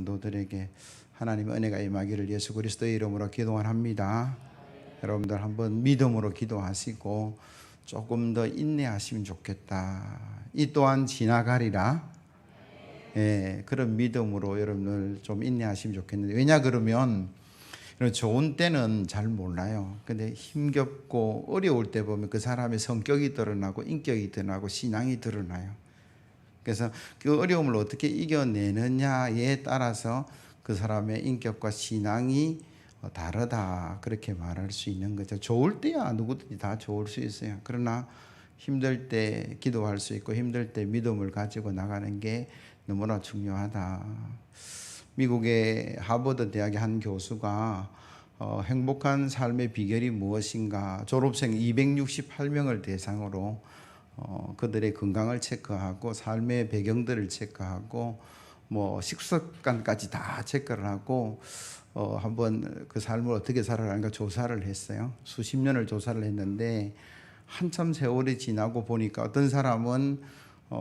성도들에게 하나님의 은혜가 임하기를 예수 그리스도의 이름으로 기도합니다. 여러분들 한번 믿음으로 기도하시고 조금 더 인내하시면 좋겠다. 이 또한 지나가리라. 그런 믿음으로 여러분들 좀 인내하시면 좋겠는데, 왜냐 그러면 좋은 때는 잘 몰라요. 근데 힘겹고 어려울 때 보면 그 사람의 성격이 드러나고 인격이 드러나고 신앙이 드러나요. 그래서 그 어려움을 어떻게 이겨내느냐에 따라서 그 사람의 인격과 신앙이 다르다, 그렇게 말할 수 있는 거죠. 좋을 때야 누구든지 다 좋을 수 있어요. 그러나 힘들 때 기도할 수 있고 힘들 때 믿음을 가지고 나가는 게 너무나 중요하다. 미국의 하버드 대학의 한 교수가 행복한 삶의 비결이 무엇인가, 졸업생 268명을 대상으로 그들의 건강을 체크하고 삶의 배경들을 체크하고 뭐 식습관까지 다 체크를 하고 한번 그 삶을 어떻게 살아가는가 조사를 했어요. 수십 년을 조사를 했는데 한참 세월이 지나고 보니까 어떤 사람은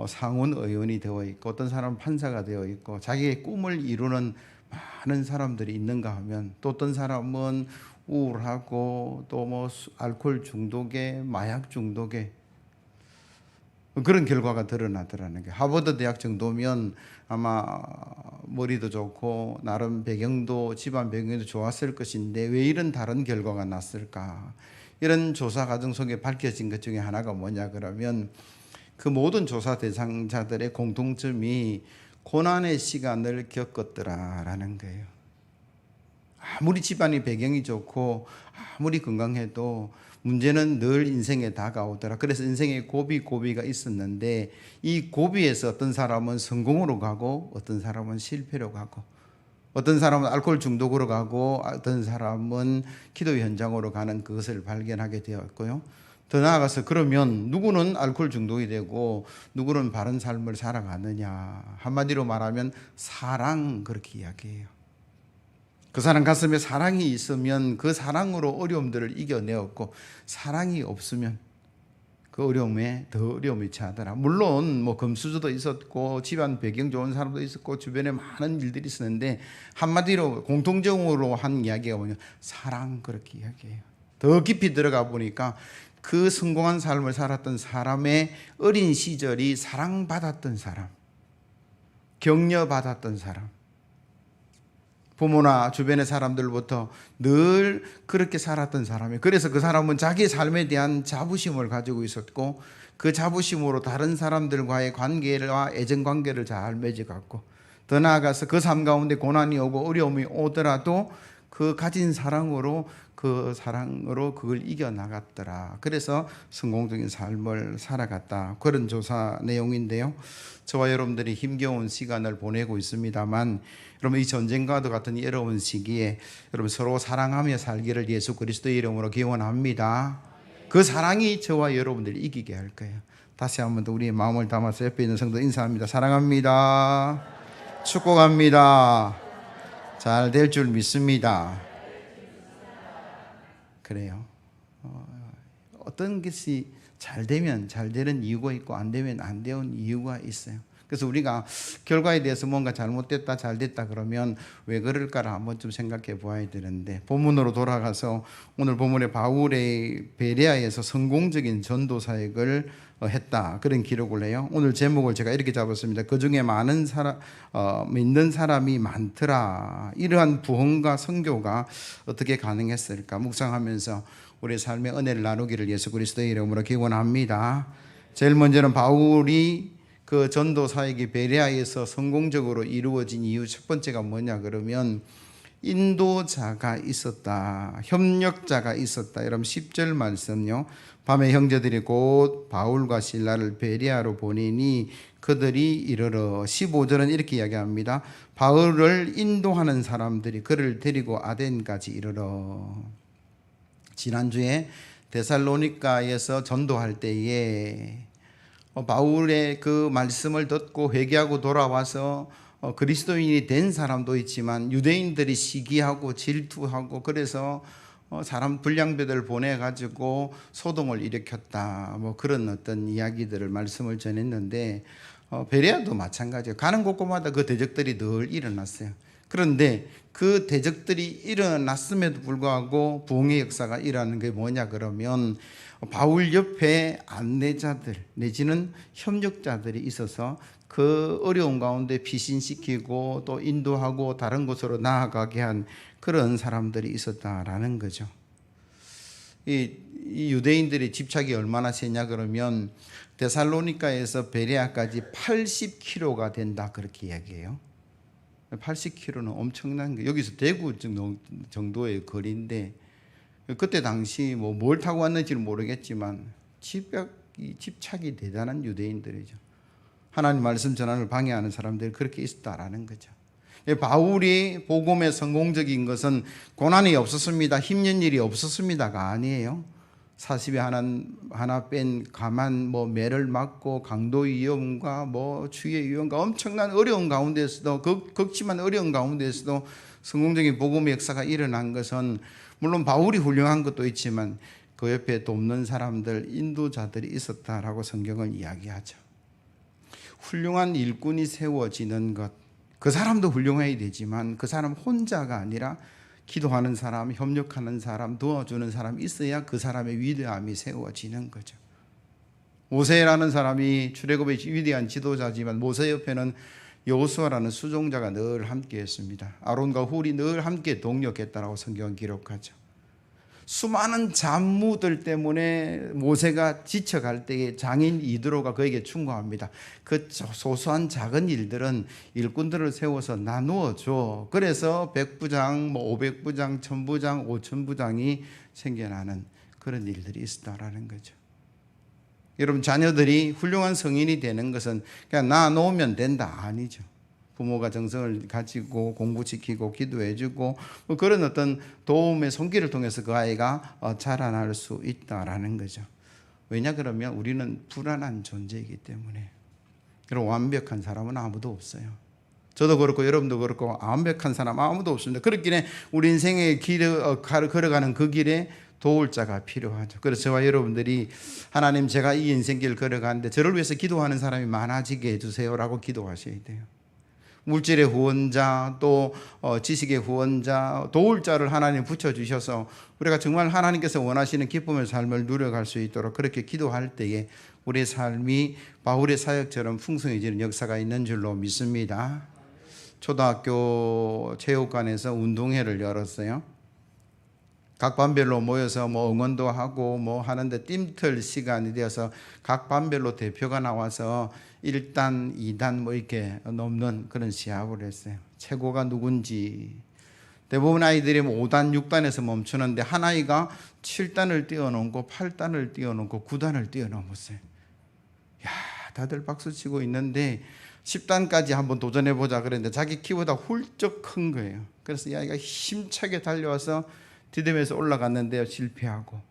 상원 의원이 되어 있고 어떤 사람은 판사가 되어 있고 자기의 꿈을 이루는 많은 사람들이 있는가 하면, 또 어떤 사람은 우울하고 또 뭐 알코올 중독에 마약 중독에 그런 결과가 드러나더라는 게, 하버드 대학 정도면 아마 머리도 좋고 나름 배경도 집안 배경도 좋았을 것인데 왜 이런 다른 결과가 났을까? 이런 조사 과정 속에 밝혀진 것 중에 하나가 뭐냐 그러면, 그 모든 조사 대상자들의 공통점이 고난의 시간을 겪었더라라는 거예요. 아무리 집안이 배경이 좋고 아무리 건강해도 문제는 늘 인생에 다가오더라. 그래서 인생에 고비가 있었는데 이 고비에서 어떤 사람은 성공으로 가고 어떤 사람은 실패로 가고 어떤 사람은 알코올 중독으로 가고 어떤 사람은 기도 현장으로 가는 그것을 발견하게 되었고요. 더 나아가서 그러면 누구는 알코올 중독이 되고 누구는 바른 삶을 살아가느냐, 한마디로 말하면 사랑, 그렇게 이야기해요. 그 사람 가슴에 사랑이 있으면 그 사랑으로 어려움들을 이겨내었고, 사랑이 없으면 그 어려움에 더 어려움이 처하더라. 물론 뭐 금수저도 있었고 집안 배경 좋은 사람도 있었고 주변에 많은 일들이 있었는데 한마디로 공통적으로 한 이야기가 뭐냐, 사랑, 그렇게 이야기해요. 더 깊이 들어가 보니까 그 성공한 삶을 살았던 사람의 어린 시절이 사랑받았던 사람, 격려받았던 사람, 부모나 주변의 사람들부터 늘 그렇게 살았던 사람이에요. 그래서 그 사람은 자기 삶에 대한 자부심을 가지고 있었고 그 자부심으로 다른 사람들과의 관계와 애정관계를 잘 맺어갔고, 더 나아가서 그 삶 가운데 고난이 오고 어려움이 오더라도 그 가진 사랑으로 그걸 이겨나갔더라. 그래서 성공적인 삶을 살아갔다. 그런 조사 내용인데요. 저와 여러분들이 힘겨운 시간을 보내고 있습니다만, 여러분 이 전쟁과도 같은 이 어려운 시기에 여러분 서로 사랑하며 살기를 예수 그리스도의 이름으로 기원합니다. 그 사랑이 저와 여러분들을 이기게 할 거예요. 다시 한번 더 우리의 마음을 담아서 옆에 있는 성도 인사합니다. 사랑합니다. 축복합니다. 잘 될 줄 믿습니다. 그래요. 어떤 것이 잘 되면 잘 되는 이유가 있고 안 되면 안 되는 이유가 있어요. 그래서 우리가 결과에 대해서 뭔가 잘못됐다 잘 됐다 그러면 왜 그럴까를 한번 좀 생각해 보아야 되는데, 본문으로 돌아가서 오늘 본문에 바울의 베레아에서 성공적인 전도 사역을 했다, 그런 기록을 해요. 오늘 제목을 제가 이렇게 잡았습니다. 그 중에 많은 믿는 사람이 많더라. 이러한 부흥과 선교가 어떻게 가능했을까 묵상하면서 우리 삶의 은혜를 나누기를 예수 그리스도의 이름으로 기원합니다. 제일 먼저는 바울이 그 전도 사역이 베레아에서 성공적으로 이루어진 이유 첫 번째가 뭐냐 그러면 인도자가 있었다, 협력자가 있었다. 여러분 10절 말씀요. 밤에 형제들이 곧 바울과 실라를 베레아로 보내니 그들이 이르러, 15절은 이렇게 이야기합니다. 바울을 인도하는 사람들이 그를 데리고 아덴까지 이르러. 지난주에 데살로니가에서 전도할 때에 바울의 그 말씀을 듣고 회개하고 돌아와서 그리스도인이 된 사람도 있지만 유대인들이 시기하고 질투하고 그래서 사람 불량배들 보내가지고 소동을 일으켰다, 뭐 그런 어떤 이야기들을 말씀을 전했는데 베레아도 마찬가지예요. 가는 곳곳마다 그 대적들이 늘 일어났어요. 그런데 그 대적들이 일어났음에도 불구하고 부흥의 역사가 일어나는 게 뭐냐 그러면 바울 옆에 안내자들 내지는 협력자들이 있어서 그 어려운 가운데 피신시키고 또 인도하고 다른 곳으로 나아가게 한 그런 사람들이 있었다라는 거죠. 이 유대인들의 집착이 얼마나 세냐 그러면 데살로니가에서 베레아까지 80km가 된다 그렇게 이야기해요. 80km는 엄청난 게, 여기서 대구 정도의 거리인데 그때 당시 뭘 타고 왔는지는 모르겠지만 집착이 대단한 유대인들이죠. 하나님 말씀 전환을 방해하는 사람들이 그렇게 있었다라는 거죠. 바울이 복음에 성공적인 것은 고난이 없었습니다, 힘든 일이 없었습니다가 아니에요. 40에 하나 뺀 가만 매를 맞고 강도 위험과 추위의 위험과 엄청난 어려운 가운데서도 극심한 어려운 가운데서도 성공적인 복음의 역사가 일어난 것은 물론 바울이 훌륭한 것도 있지만 그 옆에 돕는 사람들, 인도자들이 있었다라고 성경은 이야기하죠. 훌륭한 일꾼이 세워지는 것, 그 사람도 훌륭해야 되지만 그 사람 혼자가 아니라 기도하는 사람, 협력하는 사람, 도와주는 사람이 있어야 그 사람의 위대함이 세워지는 거죠. 모세라는 사람이 출애굽의 위대한 지도자지만 모세 옆에는 여호수아라는 수종자가 늘 함께했습니다. 아론과 훌이 늘 함께 동력했다라고 성경은 기록하죠. 수많은 잡무들 때문에 모세가 지쳐갈 때에 장인 이드로가 그에게 충고합니다. 그 소소한 작은 일들은 일꾼들을 세워서 나누어 줘. 그래서 100부장, 500부장, 1000부장, 5000부장이 생겨나는 그런 일들이 있었다라는 거죠. 여러분, 자녀들이 훌륭한 성인이 되는 것은 그냥 놔놓으면 된다 아니죠. 부모가 정성을 가지고 공부시키고 기도해주고 그런 어떤 도움의 손길을 통해서 그 아이가 자라날 수 있다라는 거죠. 왜냐 그러면 우리는 불안한 존재이기 때문에. 여러분, 완벽한 사람은 아무도 없어요. 저도 그렇고 여러분도 그렇고 완벽한 사람 아무도 없습니다. 그렇기에 우리 인생의 길을 걸어가는 그 길에 도울 자가 필요하죠. 그래서 저와 여러분들이 하나님, 제가 이 인생길 걸어가는데 저를 위해서 기도하는 사람이 많아지게 해주세요라고 기도하셔야 돼요. 물질의 후원자, 또 지식의 후원자, 도울 자를 하나님 붙여주셔서 우리가 정말 하나님께서 원하시는 기쁨의 삶을 누려갈 수 있도록 그렇게 기도할 때에 우리의 삶이 바울의 사역처럼 풍성해지는 역사가 있는 줄로 믿습니다. 초등학교 체육관에서 운동회를 열었어요. 각 반별로 모여서 응원도 하고 하는데 뜀틀 시간이 되어서 각 반별로 대표가 나와서 1단, 2단 이렇게 넘는 그런 시합을 했어요. 최고가 누군지. 대부분 아이들이 5단, 6단에서 멈추는데 한 아이가 7단을 뛰어넘고 8단을 뛰어넘고 9단을 뛰어넘었어요. 야, 다들 박수치고 있는데 10단까지 한번 도전해보자 그랬는데 자기 키보다 훌쩍 큰 거예요. 그래서 이 아이가 힘차게 달려와서 디딤에서 올라갔는데요, 실패하고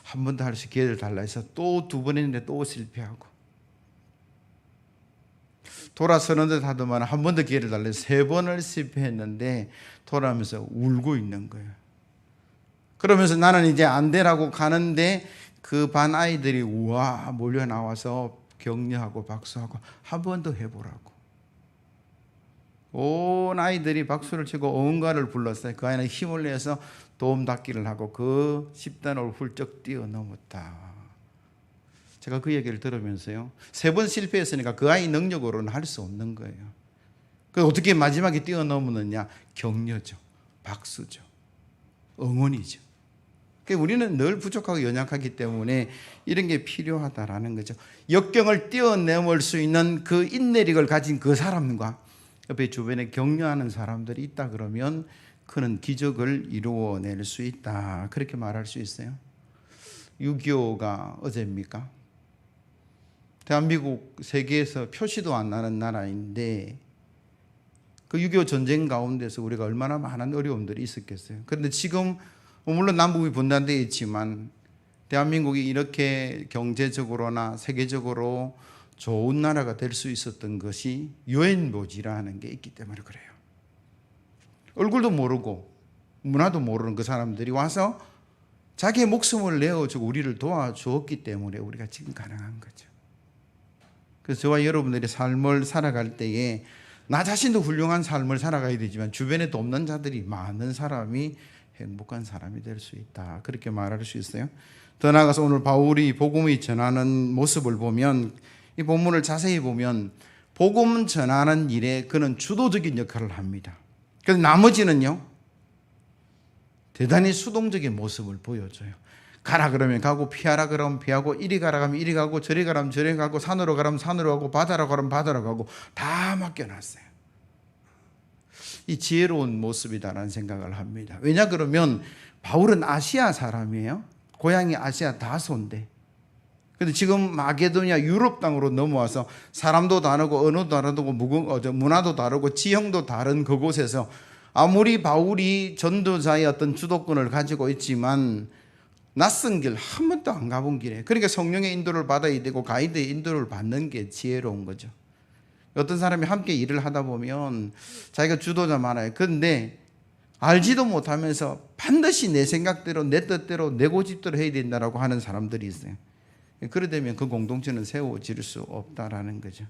한 번 더 할 수 기회를 달라 해서 또 2번 했는데 또 실패하고 돌아서는 듯 하더만 한 번 더 기회를 달라 해서 3번을 실패했는데 돌아오면서 울고 있는 거예요. 그러면서 나는 이제 안 되라고 가는데 그 반 아이들이 우와 몰려 나와서 격려하고 박수하고 한 번 더 해보라고. 온 아이들이 박수를 치고 응원가를 불렀어요. 그 아이는 힘을 내서 도움닫기를 하고 그 10단을 훌쩍 뛰어넘었다. 제가 그 얘기를 들으면서요, 3번 실패했으니까 그 아이 능력으로는 할 수 없는 거예요. 그래서 어떻게 마지막에 뛰어넘었느냐? 격려죠, 박수죠, 응원이죠. 그러니까 우리는 늘 부족하고 연약하기 때문에 이런 게 필요하다라는 거죠. 역경을 뛰어넘을 수 있는 그 인내력을 가진 그 사람과 옆에 주변에 격려하는 사람들이 있다 그러면 그는 기적을 이루어낼 수 있다, 그렇게 말할 수 있어요. 6.25가 어제입니까? 대한민국 세계에서 표시도 안 나는 나라인데 그 6.25 전쟁 가운데서 우리가 얼마나 많은 어려움들이 있었겠어요. 그런데 지금 물론 남북이 분단되어 있지만 대한민국이 이렇게 경제적으로나 세계적으로 좋은 나라가 될 수 있었던 것이 유엔 모지라는 게 있기 때문에 그래요. 얼굴도 모르고 문화도 모르는 그 사람들이 와서 자기의 목숨을 내어주고 우리를 도와주었기 때문에 우리가 지금 가능한 거죠. 그래서 저와 여러분들이 삶을 살아갈 때에 나 자신도 훌륭한 삶을 살아가야 되지만 주변에 돕는 자들이 많은 사람이 행복한 사람이 될 수 있다. 그렇게 말할 수 있어요. 더 나아가서 오늘 바울이 복음이 전하는 모습을 보면, 이 본문을 자세히 보면 복음 전하는 일에 그는 주도적인 역할을 합니다. 그래서 나머지는요, 대단히 수동적인 모습을 보여줘요. 가라 그러면 가고, 피하라 그러면 피하고, 이리 가라 하면 이리 가고, 저리 가라면 저리 가고, 산으로 가라면 산으로 가고, 바다로 가라면 바다로 가고, 다 맡겨놨어요. 이 지혜로운 모습이다라는 생각을 합니다. 왜냐 그러면 바울은 아시아 사람이에요. 고향이 아시아 다소인데, 근데 지금 마게도니아 유럽 땅으로 넘어와서 사람도 다르고 언어도 다르고 문화도 다르고 지형도 다른 그곳에서 아무리 바울이 전도자의 어떤 주도권을 가지고 있지만 낯선 길 한 번도 안 가본 길에, 그러니까 성령의 인도를 받아야 되고 가이드의 인도를 받는 게 지혜로운 거죠. 어떤 사람이 함께 일을 하다 보면 자기가 주도자 많아요. 그런데 알지도 못하면서 반드시 내 생각대로 내 뜻대로 내 고집대로 해야 된다라고 하는 사람들이 있어요. 그러다면 그 공동체는 세워질 수 없다라는 거죠.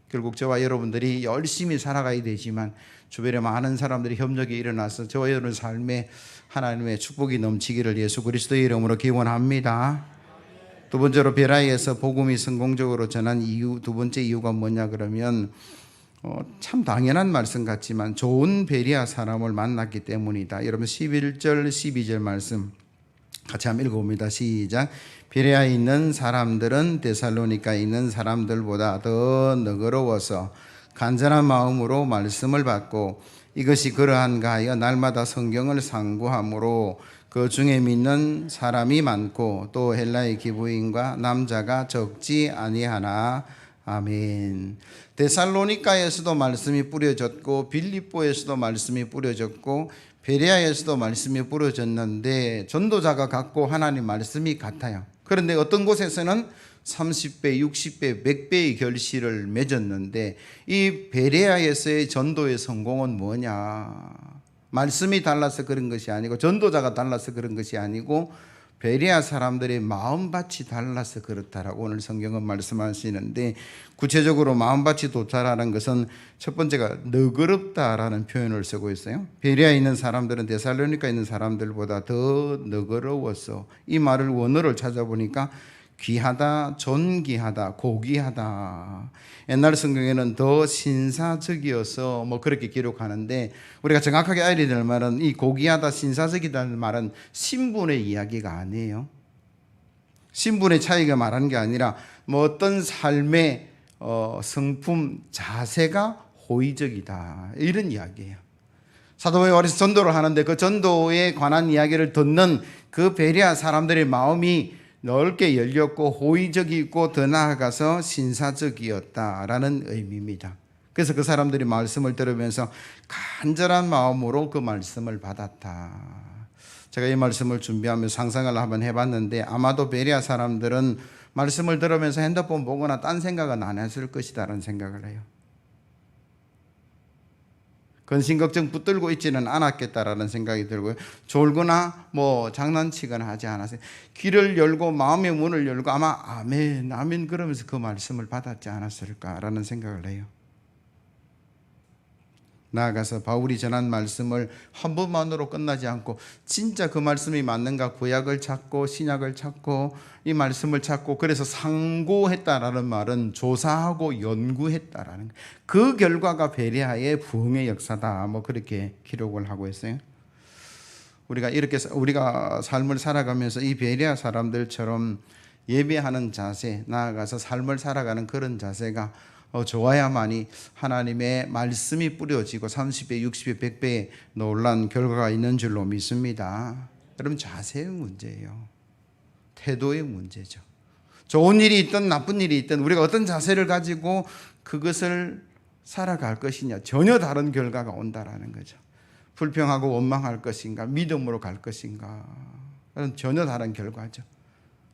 결국 저와 여러분들이 열심히 살아가야 되지만 주변에 많은 사람들이 협력이 일어나서 저와 여러분의 삶에 하나님의 축복이 넘치기를 예수 그리스도의 이름으로 기원합니다. 두 번째로 베라에서 복음이 성공적으로 전한 이유, 두 번째 이유가 뭐냐 그러면 참 당연한 말씀 같지만 좋은 베리아 사람을 만났기 때문이다. 여러분 11절 12절 말씀 같이 한번 읽어봅니다. 시작. 베레아에 있는 사람들은 데살로니가에 있는 사람들보다 더 너그러워서 간절한 마음으로 말씀을 받고 이것이 그러한가 하여 날마다 성경을 상고함으로 그 중에 믿는 사람이 많고 또 헬라의 기부인과 남자가 적지 아니하나. 아멘. 데살로니가에서도 말씀이 뿌려졌고 빌립보에서도 말씀이 뿌려졌고 베레아에서도 말씀이 뿌려졌는데 전도자가 같고 하나님 말씀이 같아요. 그런데 어떤 곳에서는 30배, 60배, 100배의 결실을 맺었는데 이 베레아에서의 전도의 성공은 뭐냐? 말씀이 달라서 그런 것이 아니고 전도자가 달라서 그런 것이 아니고 베레아 사람들의 마음밭이 달라서 그렇다라고 오늘 성경은 말씀하시는데, 구체적으로 마음밭이 도달하는 것은 첫 번째가 너그럽다라는 표현을 쓰고 있어요. 베레아에 있는 사람들은 데살로니가에 있는 사람들보다 더 너그러워서, 이 말을 원어를 찾아보니까 귀하다, 존귀하다, 고귀하다. 옛날 성경에는 더 신사적이어서 그렇게 기록하는데, 우리가 정확하게 알아야 될 말은 이 고귀하다, 신사적이다는 말은 신분의 이야기가 아니에요. 신분의 차이가 말하는 게 아니라 어떤 삶의 성품, 자세가 호의적이다, 이런 이야기예요. 사도 바울이 전도를 하는데 그 전도에 관한 이야기를 듣는 그 베레아 사람들의 마음이 넓게 열렸고 호의적이고 더 나아가서 신사적이었다라는 의미입니다. 그래서 그 사람들이 말씀을 들으면서 간절한 마음으로 그 말씀을 받았다. 제가 이 말씀을 준비하면서 상상을 한번 해봤는데 아마도 베레아 사람들은 말씀을 들으면서 핸드폰 보거나 딴 생각은 안 했을 것이다라는 생각을 해요. 근심 걱정 붙들고 있지는 않았겠다라는 생각이 들고요. 졸거나 장난치거나 하지 않았어요. 귀를 열고 마음의 문을 열고 아마 아멘, 아멘 그러면서 그 말씀을 받았지 않았을까라는 생각을 해요. 나아가서 바울이 전한 말씀을 한 번만으로 끝나지 않고 진짜 그 말씀이 맞는가 구약을 찾고 신약을 찾고 이 말씀을 찾고, 그래서 상고했다라는 말은 조사하고 연구했다라는 거예요. 그 결과가 베레아의 부흥의 역사다, 그렇게 기록을 하고 있어요. 우리가 삶을 살아가면서 이 베레아 사람들처럼 예배하는 자세, 나아가서 삶을 살아가는 그런 자세가 좋아야만이 하나님의 말씀이 뿌려지고 30배, 60배, 100배의 놀란 결과가 있는 줄로 믿습니다. 여러분, 자세의 문제예요. 태도의 문제죠. 좋은 일이 있든 나쁜 일이 있든 우리가 어떤 자세를 가지고 그것을 살아갈 것이냐, 전혀 다른 결과가 온다라는 거죠. 불평하고 원망할 것인가, 믿음으로 갈 것인가, 전혀 다른 결과죠.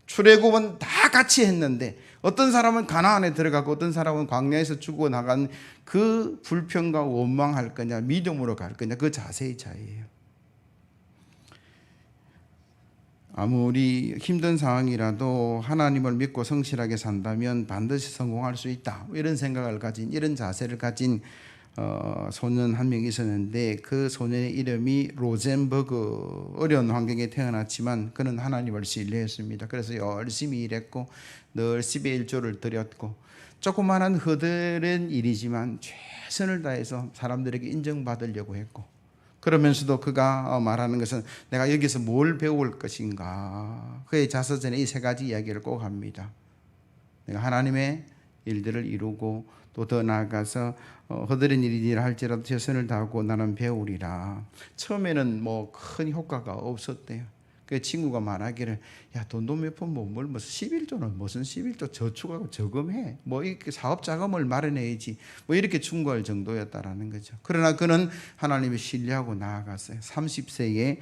출애굽은 다 같이 했는데 어떤 사람은 가나안에 들어가고 어떤 사람은 광야에서 죽어나간 그 불평과 원망할 거냐, 믿음으로 갈 거냐, 그 자세의 차이예요. 아무리 힘든 상황이라도 하나님을 믿고 성실하게 산다면 반드시 성공할 수 있다, 이런 생각을 가진, 이런 자세를 가진 소년 한 명 있었는데 그 소년의 이름이 로젠버그. 어려운 환경에 태어났지만 그는 하나님을 신뢰했습니다. 그래서 열심히 일했고 늘 10의 1조를 드렸고 조그마한 허드렛 일이지만 최선을 다해서 사람들에게 인정받으려고 했고, 그러면서도 그가 말하는 것은 내가 여기서 뭘 배울 것인가. 그의 자서전에 이 세 가지 이야기를 꼭 합니다. 내가 하나님의 일들을 이루고 또 더 나아가서 허드렛 일이라 할지라도 최선을 다하고 나는 배우리라. 처음에는 뭐 큰 효과가 없었대요. 그 친구가 말하기를, 야, 돈도 몇 푼 못 벌, 무슨 11조는 무슨 11조 저축하고 저금해, 뭐 이렇게 사업 자금을 마련해야지, 뭐 이렇게 충고할 정도였다라는 거죠. 그러나 그는 하나님을 신뢰하고 나아갔어요. 30세에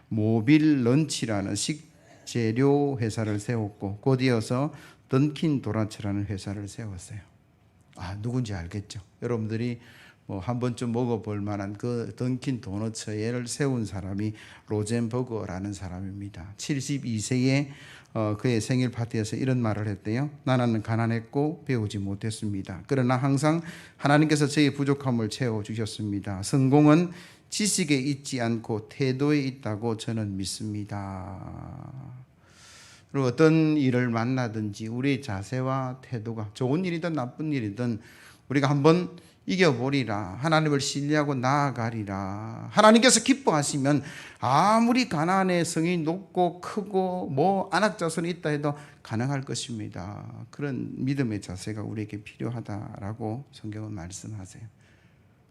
모빌 런치라는 식재료 회사를 세웠고 곧 이어서 던킨 도너츠라는 회사를 세웠어요. 누군지 알겠죠? 여러분들이 뭐 한 번쯤 먹어볼 만한 그 던킨 도너츠를 세운 사람이 로젠버거라는 사람입니다. 72세에 그의 생일 파티에서 이런 말을 했대요. 나는 가난했고 배우지 못했습니다. 그러나 항상 하나님께서 저의 부족함을 채워주셨습니다. 성공은 지식에 있지 않고 태도에 있다고 저는 믿습니다. 그리고 어떤 일을 만나든지 우리의 자세와 태도가 좋은 일이든 나쁜 일이든 우리가 한번 이겨보리라. 하나님을 신뢰하고 나아가리라. 하나님께서 기뻐하시면 아무리 가나안의 성이 높고 크고 뭐 안악자손이 있다 해도 가능할 것입니다. 그런 믿음의 자세가 우리에게 필요하다라고 성경은 말씀하세요.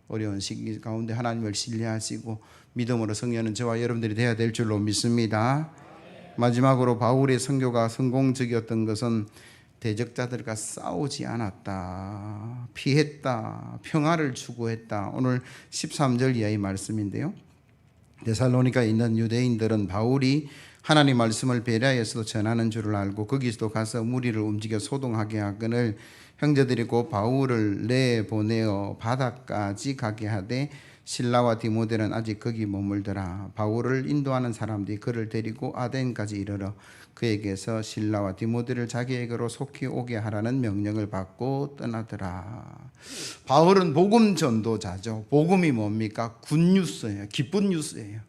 어려운 시기 가운데 하나님을 신뢰하시고 믿음으로 승리하는 저와 여러분들이 되어야 될 줄로 믿습니다. 마지막으로 바울의 선교가 성공적이었던 것은 대적자들과 싸우지 않았다, 피했다, 평화를 추구했다. 오늘 13절 이하의 말씀인데요. 데살로니가에 있는 유대인들은 바울이 하나님 말씀을 베레아에서도 전하는 줄을 알고 거기서도 가서 무리를 움직여 소동하게 하거늘 형제들이 곧 바울을 내보내어 바다까지 가게 하되 실라와 디모데는 아직 거기 머물더라. 바울을 인도하는 사람들이 그를 데리고 아덴까지 이르러 그에게서 실라와 디모데를 자기에게로 속히 오게 하라는 명령을 받고 떠나더라. 바울은 복음 전도자죠. 복음이 뭡니까? 굿뉴스예요. 기쁜 뉴스예요.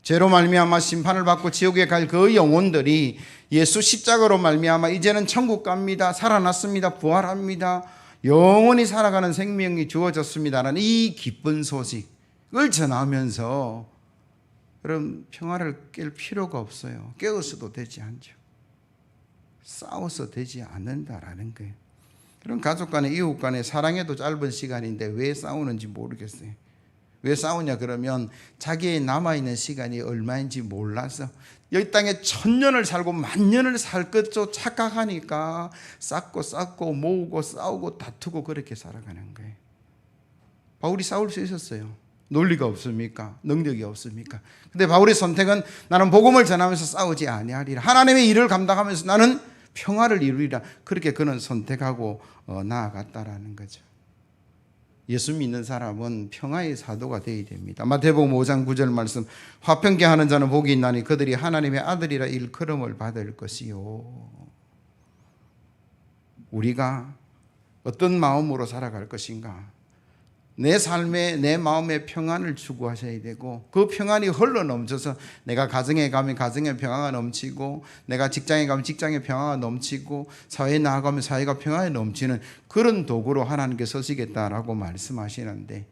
죄로 말미암아 심판을 받고 지옥에 갈 그 영혼들이 예수 십자가로 말미암아 이제는 천국 갑니다. 살아났습니다. 부활합니다. 영원히 살아가는 생명이 주어졌습니다라는 이 기쁜 소식을 전하면서 그럼 평화를 깰 필요가 없어요. 깨웠어도 되지 않죠. 싸워서 되지 않는다라는 거예요. 그럼 가족 간에 이웃 간에 사랑해도 짧은 시간인데 왜 싸우는지 모르겠어요. 왜 싸우냐 그러면 자기의 남아있는 시간이 얼마인지 몰라서 여기 땅에 1000년을 살고 10,000년을 살 것도 착각하니까 쌓고 모으고 싸우고 다투고 그렇게 살아가는 거예요. 바울이 싸울 수 있었어요. 논리가 없습니까? 능력이 없습니까? 근데 바울의 선택은 나는 복음을 전하면서 싸우지 아니하리라. 하나님의 일을 감당하면서 나는 평화를 이루리라. 그렇게 그는 선택하고 나아갔다라는 거죠. 예수 믿는 사람은 평화의 사도가 되어야 됩니다. 마태복음 5장 9절 말씀, 화평케 하는 자는 복이 있나니 그들이 하나님의 아들이라 일컬음을 받을 것이요. 우리가 어떤 마음으로 살아갈 것인가? 내 삶에 내 마음의 평안을 추구하셔야 되고 그 평안이 흘러 넘쳐서 내가 가정에 가면 가정의 평화가 넘치고 내가 직장에 가면 직장의 평화가 넘치고 사회에 나아가면 사회가 평화에 넘치는 그런 도구로 하나님께 서시겠다라고 말씀하시는데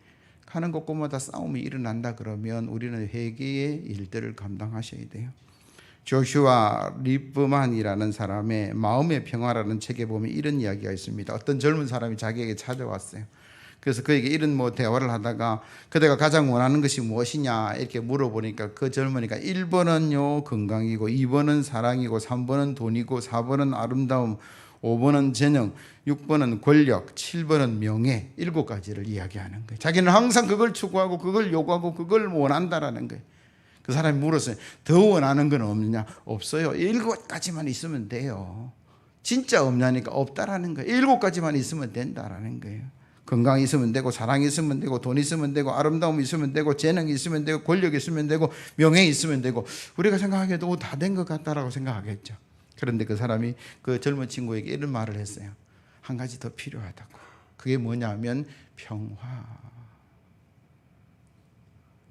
가는 곳곳마다 싸움이 일어난다 그러면 우리는 회개의 일들을 감당하셔야 돼요. 조슈아 리브만이라는 사람의 마음의 평화라는 책에 보면 이런 이야기가 있습니다. 어떤 젊은 사람이 자기에게 찾아왔어요. 그래서 그에게 이런 대화를 하다가 그대가 가장 원하는 것이 무엇이냐 이렇게 물어보니까 그 젊은이가 1번은요 건강이고 2번은 사랑이고 3번은 돈이고 4번은 아름다움 5번은 재능 6번은 권력 7번은 명예 7가지를 이야기하는 거예요. 자기는 항상 그걸 추구하고 그걸 요구하고 그걸 원한다라는 거예요. 그 사람이 물었어요. 더 원하는 건 없느냐? 없어요. 7가지만 있으면 돼요. 진짜 없냐니까 없다라는 거예요. 7가지만 있으면 된다라는 거예요. 건강이 있으면 되고 사랑이 있으면 되고 돈이 있으면 되고 아름다움이 있으면 되고 재능이 있으면 되고 권력이 있으면 되고 명예가 있으면 되고 우리가 생각하기에도 다 된 것 같다라고 생각하겠죠. 그런데 그 사람이 그 젊은 친구에게 이런 말을 했어요. 한 가지 더 필요하다고. 그게 뭐냐면 평화.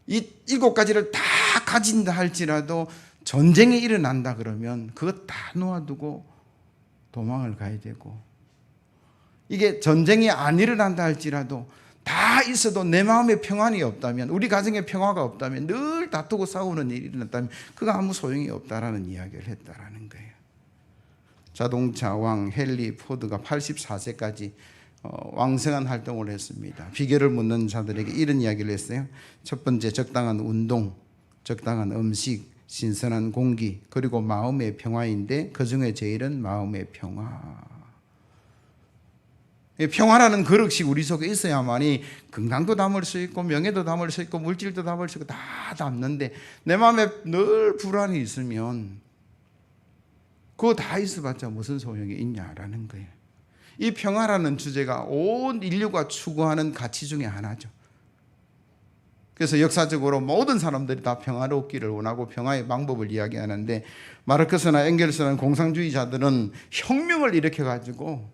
이 7가지를 다 가진다 할지라도 전쟁이 일어난다 그러면 그것 다 놓아두고 도망을 가야 되고, 이게 전쟁이 안 일어난다 할지라도 다 있어도 내 마음에 평안이 없다면, 우리 가정에 평화가 없다면, 늘 다투고 싸우는 일이 일어났다면 그거 아무 소용이 없다라는 이야기를 했다라는 거예요. 자동차 왕 헨리 포드가 84세까지 왕성한 활동을 했습니다. 비결을 묻는 자들에게 이런 이야기를 했어요. 첫 번째, 적당한 운동, 적당한 음식, 신선한 공기, 그리고 마음의 평화인데 그중에 제일은 마음의 평화. 평화라는 그릇이 우리 속에 있어야만이 건강도 담을 수 있고 명예도 담을 수 있고 물질도 담을 수 있고 다 담는데, 내 마음에 늘 불안이 있으면 그거 다 있어봤자 무슨 소용이 있냐라는 거예요. 이 평화라는 주제가 온 인류가 추구하는 가치 중에 하나죠. 그래서 역사적으로 모든 사람들이 다 평화롭기를 원하고 평화의 방법을 이야기하는데, 마르크스나 엥겔스나 공산주의자들은 혁명을 일으켜가지고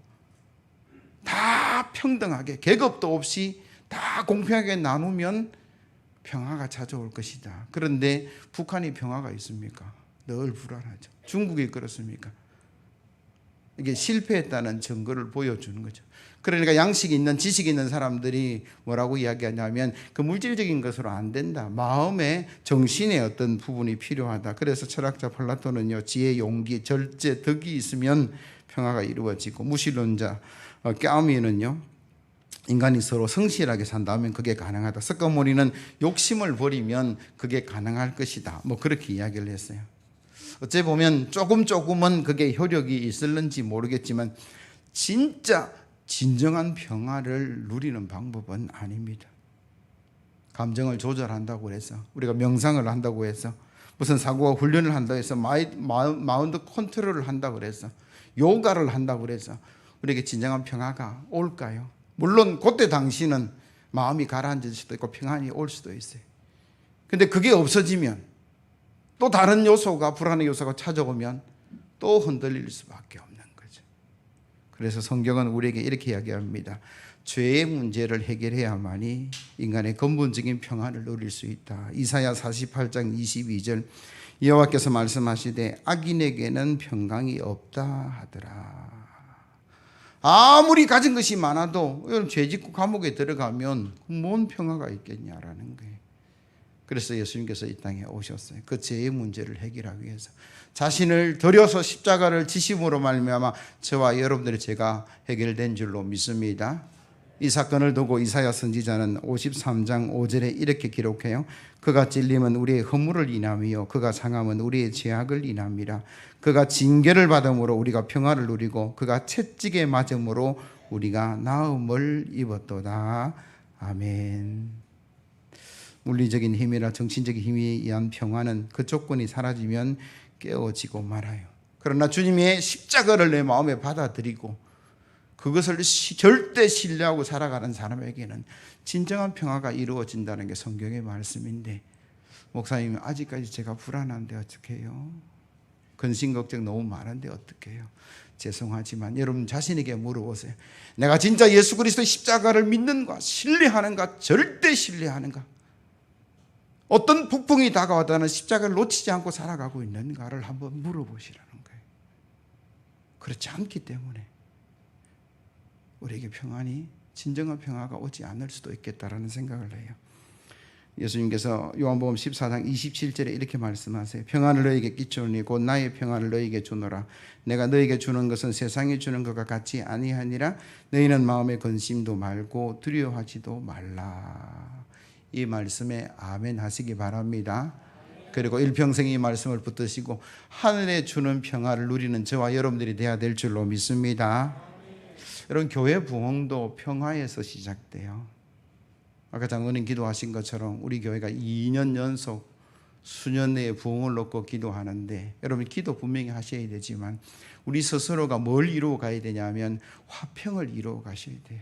다 평등하게, 계급도 없이 다 공평하게 나누면 평화가 찾아올 것이다. 그런데 북한이 평화가 있습니까? 늘 불안하죠. 중국이 그렇습니까? 이게 실패했다는 증거를 보여주는 거죠. 그러니까 양식이 있는, 지식이 있는 사람들이 뭐라고 이야기하냐면 그 물질적인 것으로 안 된다. 마음의, 정신의 어떤 부분이 필요하다. 그래서 철학자 플라톤은요, 지혜, 용기, 절제, 덕이 있으면 평화가 이루어지고, 무신론자 까미는요, 인간이 서로 성실하게 산다면 그게 가능하다. 석가모니는 욕심을 버리면 그게 가능할 것이다. 뭐 그렇게 이야기를 했어요. 어째 보면 조금은 그게 효력이 있을는지 모르겠지만 진짜 진정한 평화를 누리는 방법은 아닙니다. 감정을 조절한다고 해서, 우리가 명상을 한다고 해서, 무슨 사고와 훈련을 한다고 해서, 마인드 컨트롤을 한다고 해서, 요가를 한다고 해서 우리에게 진정한 평화가 올까요? 물론 그때 당시는 마음이 가라앉을 수도 있고 평안이 올 수도 있어요. 근데 그게 없어지면, 또 다른 요소가, 불안의 요소가 찾아오면 또 흔들릴 수밖에 없는 거죠. 그래서 성경은 우리에게 이렇게 이야기합니다. 죄의 문제를 해결해야만이 인간의 근본적인 평안을 누릴 수 있다. 이사야 48장 22절, 여호와께서 말씀하시되 악인에게는 평강이 없다 하더라. 아무리 가진 것이 많아도 죄 짓고 감옥에 들어가면 뭔 평화가 있겠냐라는 거예요. 그래서 예수님께서 이 땅에 오셨어요. 그 죄의 문제를 해결하기 위해서 자신을 들여서 십자가를 지심으로 말미암아 저와 여러분들의 죄가 해결된 줄로 믿습니다. 이 사건을 두고 이사야 선지자는 53장 5절에 이렇게 기록해요. 그가 찔림은 우리의 허물을 인함이요 그가 상함은 우리의 죄악을 인함이라. 그가 징계를 받음으로 우리가 평화를 누리고 그가 채찍에 맞음으로 우리가 나음을 입었도다. 아멘. 물리적인 힘이나 정신적인 힘에 의한 평화는 그 조건이 사라지면 깨어지고 말아요. 그러나 주님의 십자가를 내 마음에 받아들이고 그것을 절대 신뢰하고 살아가는 사람에게는 진정한 평화가 이루어진다는 게 성경의 말씀인데, 목사님 아직까지 제가 불안한데 어떻게 해요? 근심 걱정 너무 많은데 어떻게 해요? 죄송하지만 여러분 자신에게 물어보세요. 내가 진짜 예수 그리스도의 십자가를 믿는가, 신뢰하는가, 절대 신뢰하는가? 어떤 폭풍이 다가와도 나는 십자가를 놓치지 않고 살아가고 있는가를 한번 물어보시라는 거예요. 그렇지 않기 때문에 우리에게 평안이, 진정한 평화가 오지 않을 수도 있겠다라는 생각을 해요. 예수님께서 요한복음 14장 27절에 이렇게 말씀하세요. 평안을 너희에게 끼치노니 곧 나의 평안을 너희에게 주노라. 내가 너희에게 주는 것은 세상이 주는 것과 같이 아니하니라. 너희는 마음의 근심도 말고 두려워하지도 말라. 이 말씀에 아멘 하시기 바랍니다. 그리고 일평생 이 말씀을 붙드시고 하늘에 주는 평화를 누리는 저와 여러분들이 되어야 될 줄로 믿습니다. 여러분, 교회 부흥도 평화에서 시작돼요. 아까 장로님 기도하신 것처럼 우리 교회가 2년 연속 수년 내에 부흥을 놓고 기도하는데, 여러분 기도 분명히 하셔야 되지만 우리 스스로가 뭘 이루어 가야 되냐면 화평을 이루어 가셔야 돼요.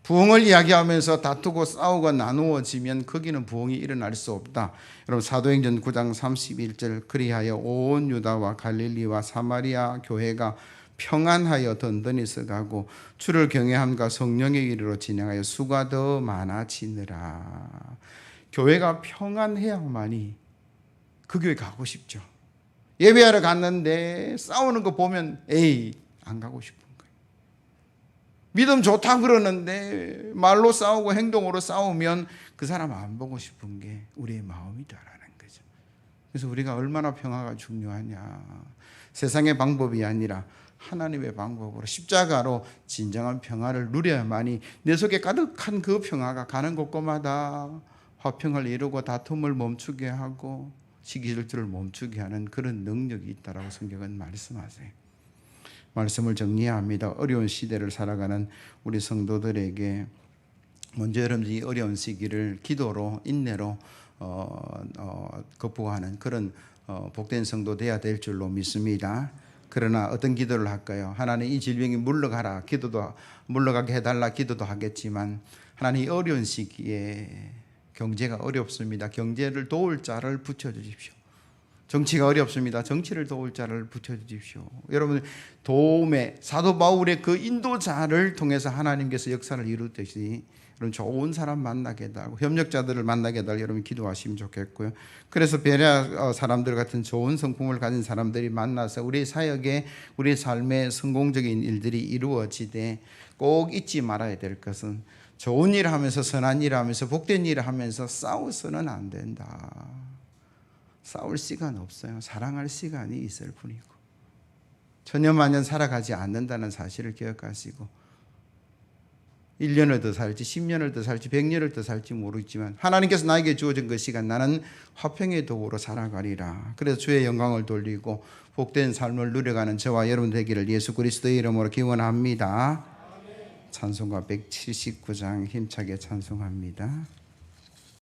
부흥을 이야기하면서 다투고 싸우고 나누어지면 거기는 부흥이 일어날 수 없다. 여러분 사도행전 9장 31절, 그리하여 온 유다와 갈릴리와 사마리아 교회가 평안하여 든든히 서가고 주를 경외함과 성령의 이르로 진행하여 수가 더 많아지느라. 교회가 평안해야만이 그 교회 가고 싶죠. 예배하러 갔는데 싸우는 거 보면 에이 안 가고 싶은 거예요. 믿음 좋다 그러는데 말로 싸우고 행동으로 싸우면 그 사람 안 보고 싶은 게 우리의 마음이다라는 거죠. 그래서 우리가 얼마나 평화가 중요하냐. 세상의 방법이 아니라 하나님의 방법으로 십자가로 진정한 평화를 누려야만이 내 속에 가득한 그 평화가 가는 곳곳마다 화평을 이루고 다툼을 멈추게 하고 시기질투를 멈추게 하는 그런 능력이 있다라고 성경은 말씀하세요. 말씀을 정리합니다. 어려운 시대를 살아가는 우리 성도들에게 먼저 여러분들이 어려운 시기를 기도로 인내로 극복하는 그런 복된 성도 되어야 될 줄로 믿습니다. 그러나 어떤 기도를 할까요? 하나님 이 질병이 물러가라 기도도 물러가게 해달라 기도도 하겠지만 하나님 이 어려운 시기에 경제가 어렵습니다. 경제를 도울 자를 붙여주십시오. 정치가 어렵습니다. 정치를 도울 자를 붙여주십시오. 여러분 도움의 사도 바울의 그 인도자를 통해서 하나님께서 역사를 이루듯이 여러분 좋은 사람 만나게 해달고 협력자들을 만나게 해달고 여러분 기도하시면 좋겠고요. 그래서 베레아 사람들 같은 좋은 성품을 가진 사람들이 만나서 우리 사역에 우리 삶의 성공적인 일들이 이루어지되 꼭 잊지 말아야 될 것은 좋은 일 하면서 선한 일 하면서 복된 일을 하면서 싸워서는 안 된다. 싸울 시간 없어요. 사랑할 시간이 있을 뿐이고 천년만년 살아가지 않는다는 사실을 기억하시고 1년을 더 살지 10년을 더 살지 100년을 더 살지 모르겠지만 하나님께서 나에게 주어진 그 시간 나는 화평의 도구로 살아가리라. 그래서 주의 영광을 돌리고 복된 삶을 누려가는 저와 여러분 되기를 예수 그리스도의 이름으로 기원합니다. 찬송가 179장 힘차게 찬송합니다.